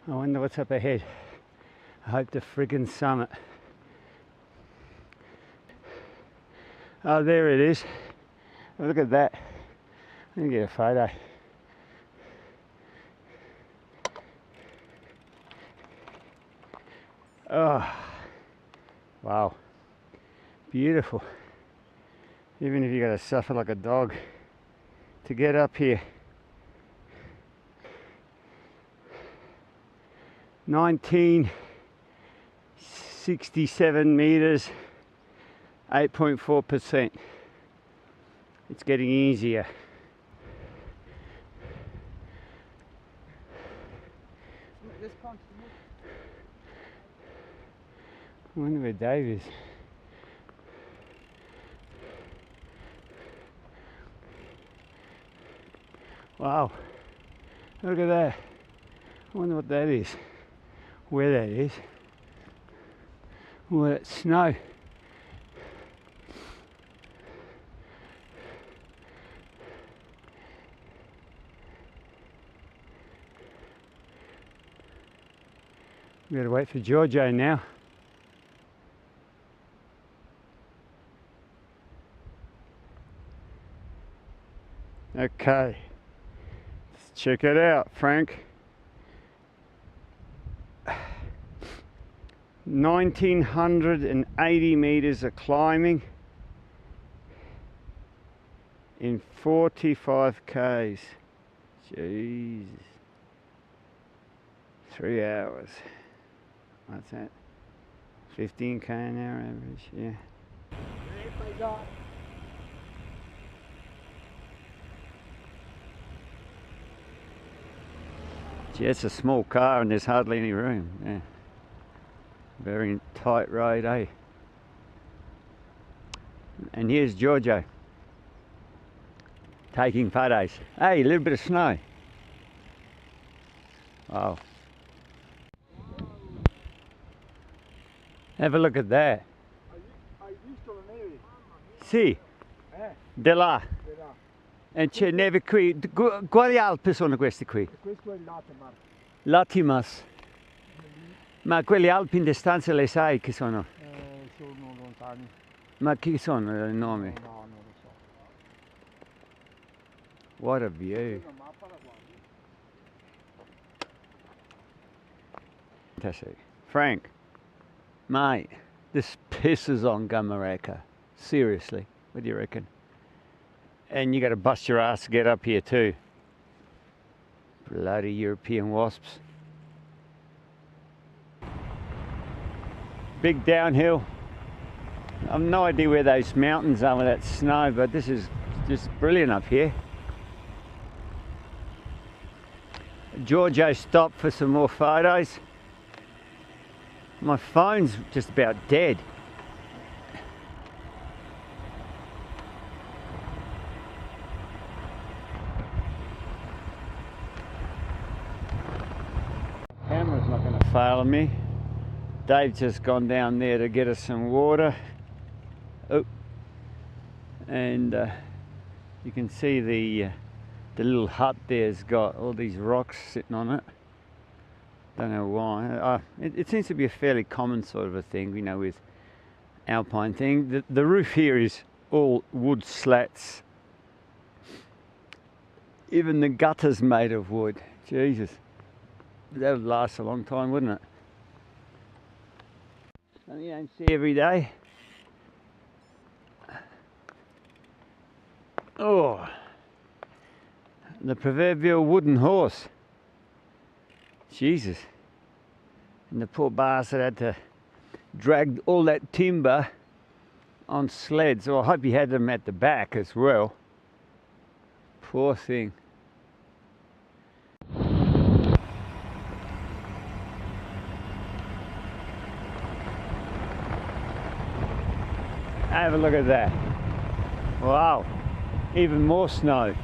I wonder what's up ahead. I hope the friggin' summit. Oh, there it is. Look at that. Let me get a photo. Oh, wow. Beautiful. Even if you gotta suffer like a dog to get up here. 1967 meters, 8.4%. It's getting easier. I wonder where Dave is. Wow, look at that. I wonder what that is, where that is. Oh, that's snow. We gotta wait for Giorgio now. Okay, let's check it out, Frank. 1980 meters of climbing in 45 k's. Jesus. 3 hours. What's that? 15 k an hour average, yeah. Gee, it's a small car and there's hardly any room. Yeah. Very tight road, eh? And here's Giorgio taking photos. Hey, a little bit of snow. Wow. Have a look at that. Sì, di là. E c'è neve qui. Quali Alpi sono questi qui? Questo è il Latimer. Latimas. Ma quelle Alpi in distanza le sai chi sono? Sono lontani. Ma chi sono i nomi? No, non lo so. What a view. Fantastic. Frank, mate, this pisses on Gamareka. Seriously, what do you reckon? And you got to bust your ass to get up here too. Bloody European wasps. Big downhill. I've no idea where those mountains are with that snow, but this is just brilliant up here. Giorgio stopped for some more photos. My phone's just about dead. Camera's not going to fail me. Dave's just gone down there to get us some water. Oh, and you can see the little hut there's got all these rocks sitting on it. Don't know why. It seems to be a fairly common sort of a thing, you know, with alpine thing. The roof here is all wood slats. Even the gutter's made of wood. Jesus, that would last a long time, wouldn't it? Something you don't see every day. Oh, the proverbial wooden horse. Jesus. And the poor bastard had to drag all that timber on sleds. Well, I hope he had them at the back as well. Poor thing. Have a look at that. Wow, even more snow.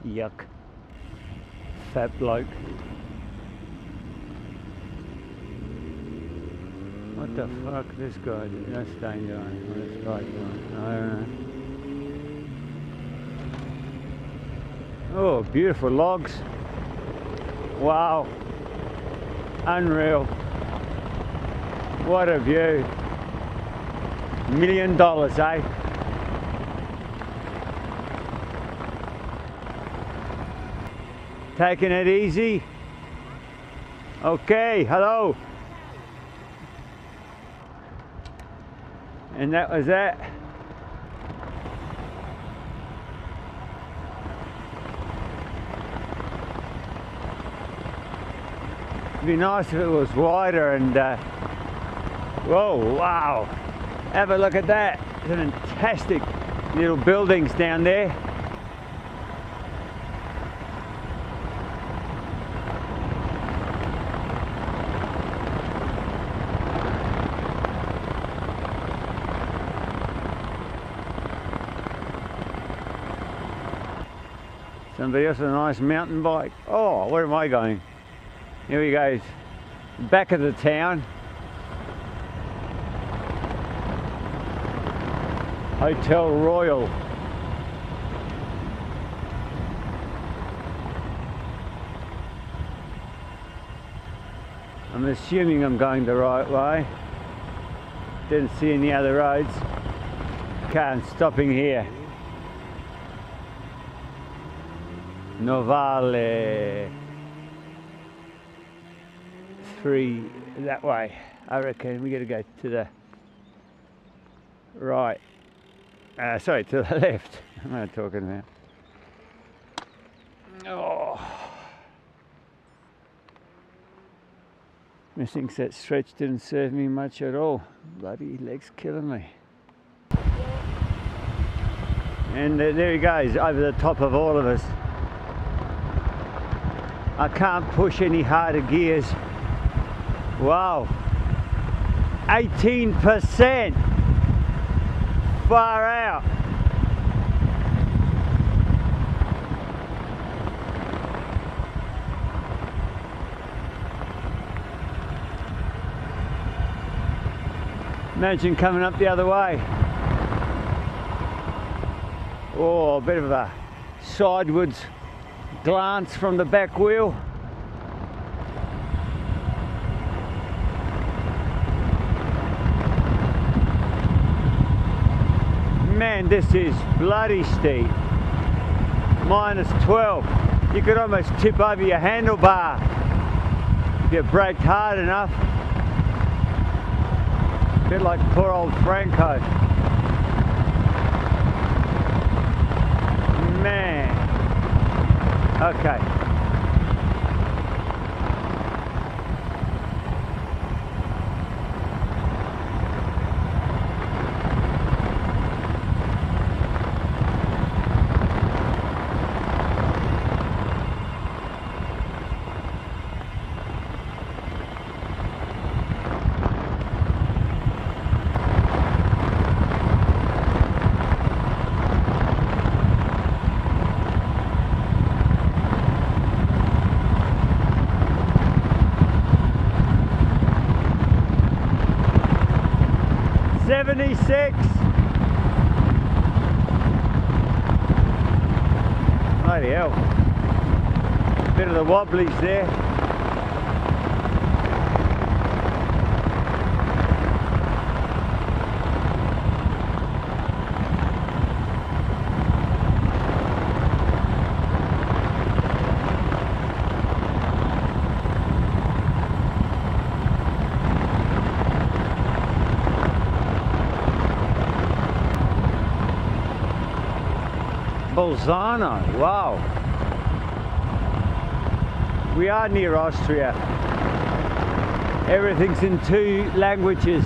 Yuck. Fat bloke. What the fuck this guy did? That's danger line. That's right one. I don't know. Oh, beautiful logs. Wow. Unreal. What a view. $1 million, eh? Taking it easy. Okay, hello. And that was that. It'd be nice if it was wider and whoa, wow. Have a look at that. Fantastic little buildings down there. Somebody else with a nice mountain bike. Oh, where am I going? Here we go. Back of the town. Hotel Royal. I'm assuming I'm going the right way. Didn't see any other roads. Okay, I'm stopping here. Novale. 3 that way. I reckon we gotta go to the right. Sorry, to the left. What am I talking about? Oh. Methinks that stretch didn't serve me much at all. Bloody leg's killing me. And there he goes, over the top of all of us. I can't push any harder gears. Wow. 18%. Far out. Imagine coming up the other way. Oh, a bit of a sidewards glance from the back wheel. Man, this is bloody steep. -12. You could almost tip over your handlebar if you braked hard enough. A bit like poor old Franco. Man. Okay. Bloody hell. Bit of the wobblies there. Bolzano, wow. We are near Austria. Everything's in 2 languages.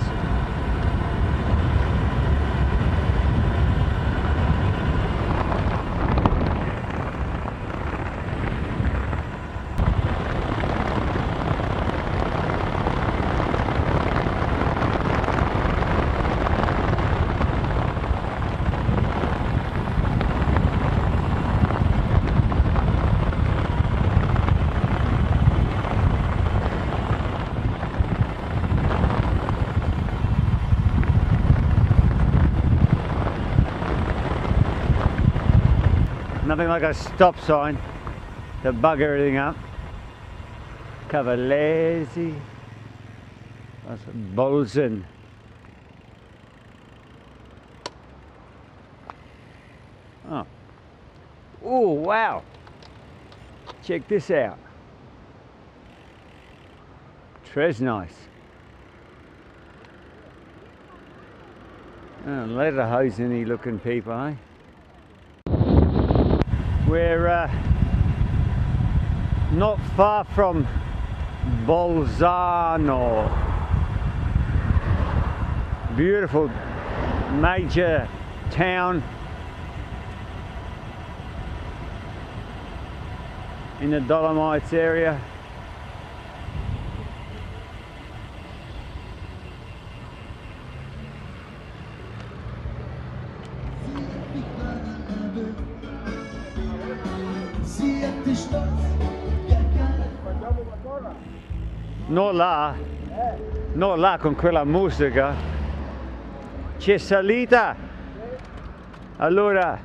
Nothing like a stop sign to bug everything up. Cavalese. That's Bolzen. Oh. Oh, wow. Check this out. Tres nice. Oh, lederhosen-y looking people, eh? We're not far from Bolzano. Beautiful major town in the Dolomites area. Non là con quella musica. C'è salita? Allora